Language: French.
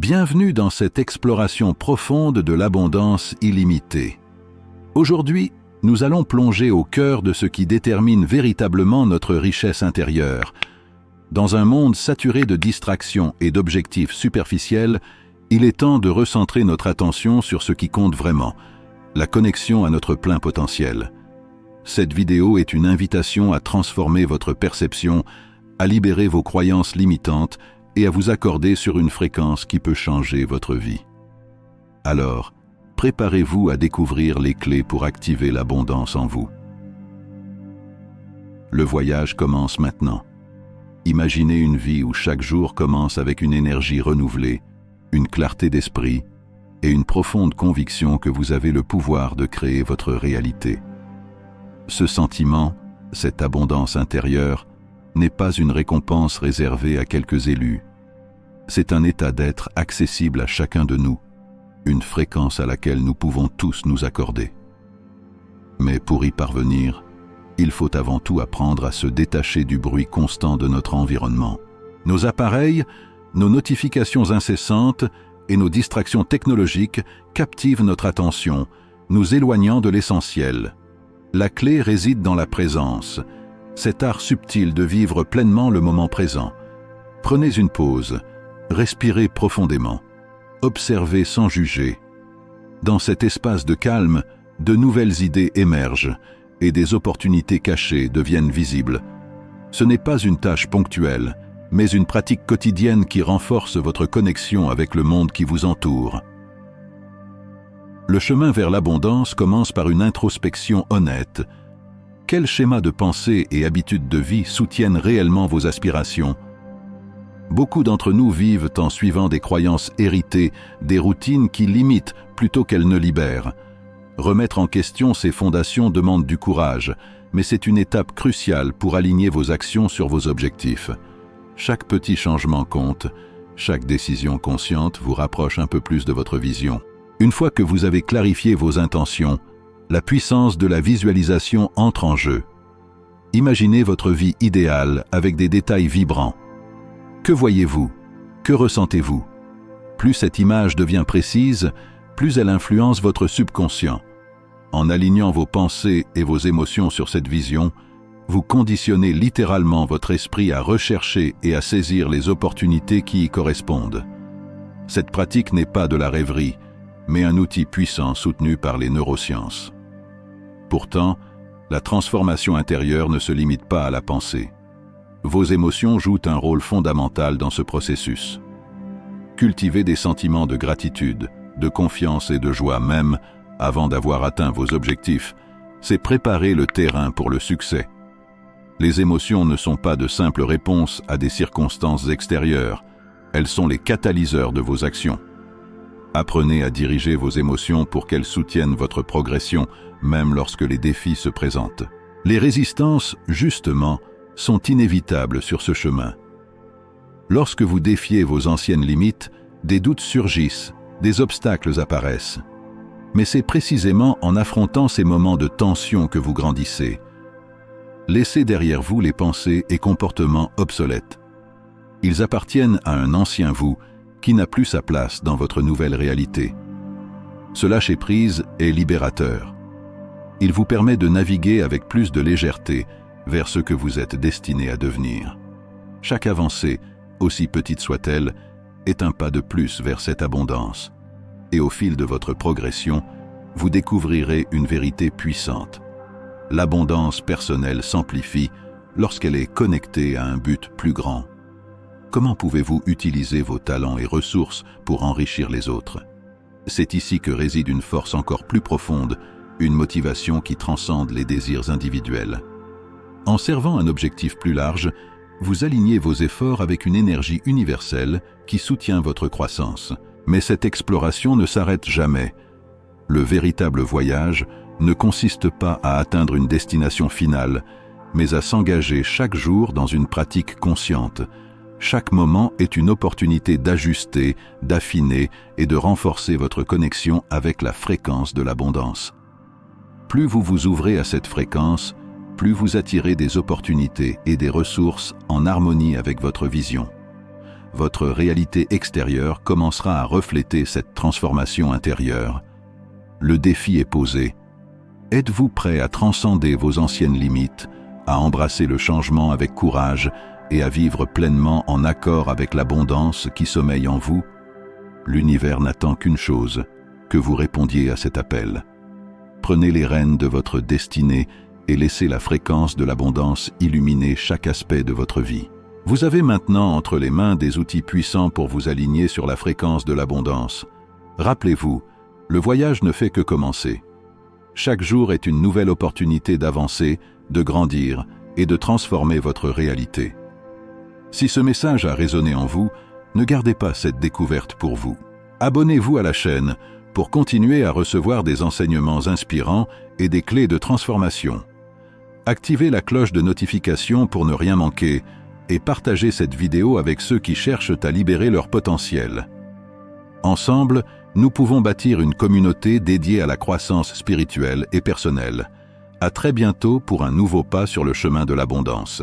Bienvenue dans cette exploration profonde de l'abondance illimitée. Aujourd'hui, nous allons plonger au cœur de ce qui détermine véritablement notre richesse intérieure. Dans un monde saturé de distractions et d'objectifs superficiels, il est temps de recentrer notre attention sur ce qui compte vraiment, la connexion à notre plein potentiel. Cette vidéo est une invitation à transformer votre perception, à libérer vos croyances limitantes et à vous accorder sur une fréquence qui peut changer votre vie. Alors, préparez-vous à découvrir les clés pour activer l'abondance en vous. Le voyage commence maintenant. Imaginez une vie où chaque jour commence avec une énergie renouvelée, une clarté d'esprit et une profonde conviction que vous avez le pouvoir de créer votre réalité. Ce sentiment, cette abondance intérieure, n'est pas une récompense réservée à quelques élus. C'est un état d'être accessible à chacun de nous, une fréquence à laquelle nous pouvons tous nous accorder. Mais pour y parvenir, il faut avant tout apprendre à se détacher du bruit constant de notre environnement. Nos appareils, nos notifications incessantes et nos distractions technologiques captivent notre attention, nous éloignant de l'essentiel. La clé réside dans la présence, cet art subtil de vivre pleinement le moment présent. Prenez une pause, respirez profondément, observez sans juger. Dans cet espace de calme, de nouvelles idées émergent et des opportunités cachées deviennent visibles. Ce n'est pas une tâche ponctuelle, mais une pratique quotidienne qui renforce votre connexion avec le monde qui vous entoure. Le chemin vers l'abondance commence par une introspection honnête. Quels schémas de pensée et habitudes de vie soutiennent réellement vos aspirations? Beaucoup d'entre nous vivent en suivant des croyances héritées, des routines qui limitent plutôt qu'elles ne libèrent. Remettre en question ces fondations demande du courage, mais c'est une étape cruciale pour aligner vos actions sur vos objectifs. Chaque petit changement compte, chaque décision consciente vous rapproche un peu plus de votre vision. Une fois que vous avez clarifié vos intentions, la puissance de la visualisation entre en jeu. Imaginez votre vie idéale avec des détails vibrants. Que voyez-vous? Que ressentez-vous? Plus cette image devient précise, plus elle influence votre subconscient. En alignant vos pensées et vos émotions sur cette vision, vous conditionnez littéralement votre esprit à rechercher et à saisir les opportunités qui y correspondent. Cette pratique n'est pas de la rêverie, mais un outil puissant soutenu par les neurosciences. Pourtant, la transformation intérieure ne se limite pas à la pensée. Vos émotions jouent un rôle fondamental dans ce processus. Cultivez des sentiments de gratitude, de confiance et de joie même avant d'avoir atteint vos objectifs. C'est préparer le terrain pour le succès. Les émotions ne sont pas de simples réponses à des circonstances extérieures. Elles sont les catalyseurs de vos actions. Apprenez à diriger vos émotions pour qu'elles soutiennent votre progression, même lorsque les défis se présentent. Les résistances, justement, sont inévitables sur ce chemin. Lorsque vous défiez vos anciennes limites, des doutes surgissent, des obstacles apparaissent. Mais c'est précisément en affrontant ces moments de tension que vous grandissez. Laissez derrière vous les pensées et comportements obsolètes. Ils appartiennent à un ancien vous qui n'a plus sa place dans votre nouvelle réalité. Ce lâcher-prise est libérateur. Il vous permet de naviguer avec plus de légèreté vers ce que vous êtes destiné à devenir. Chaque avancée, aussi petite soit-elle, est un pas de plus vers cette abondance. Et au fil de votre progression, vous découvrirez une vérité puissante. L'abondance personnelle s'amplifie lorsqu'elle est connectée à un but plus grand. Comment pouvez-vous utiliser vos talents et ressources pour enrichir les autres? C'est ici que réside une force encore plus profonde, une motivation qui transcende les désirs individuels. En servant un objectif plus large, vous alignez vos efforts avec une énergie universelle qui soutient votre croissance. Mais cette exploration ne s'arrête jamais. Le véritable voyage ne consiste pas à atteindre une destination finale, mais à s'engager chaque jour dans une pratique consciente. Chaque moment est une opportunité d'ajuster, d'affiner et de renforcer votre connexion avec la fréquence de l'abondance. Plus vous vous ouvrez à cette fréquence, plus vous attirez des opportunités et des ressources en harmonie avec votre vision. votre réalité extérieure commencera à refléter cette transformation intérieure. Le défi est posé. Êtes-vous prêt à transcender vos anciennes limites, à embrasser le changement avec courage et à vivre pleinement en accord avec l'abondance qui sommeille en vous? L'univers n'attend qu'une chose, que vous répondiez à cet appel. Prenez les rênes de votre destinée et laissez la fréquence de l'abondance illuminer chaque aspect de votre vie. Vous avez maintenant entre les mains des outils puissants pour vous aligner sur la fréquence de l'abondance. Rappelez-vous, le voyage ne fait que commencer. Chaque jour est une nouvelle opportunité d'avancer, de grandir et de transformer votre réalité. Si ce message a résonné en vous, ne gardez pas cette découverte pour vous. Abonnez-vous à la chaîne pour continuer à recevoir des enseignements inspirants et des clés de transformation. Activez la cloche de notification pour ne rien manquer et partagez cette vidéo avec ceux qui cherchent à libérer leur potentiel. Ensemble, nous pouvons bâtir une communauté dédiée à la croissance spirituelle et personnelle. À très bientôt pour un nouveau pas sur le chemin de l'abondance.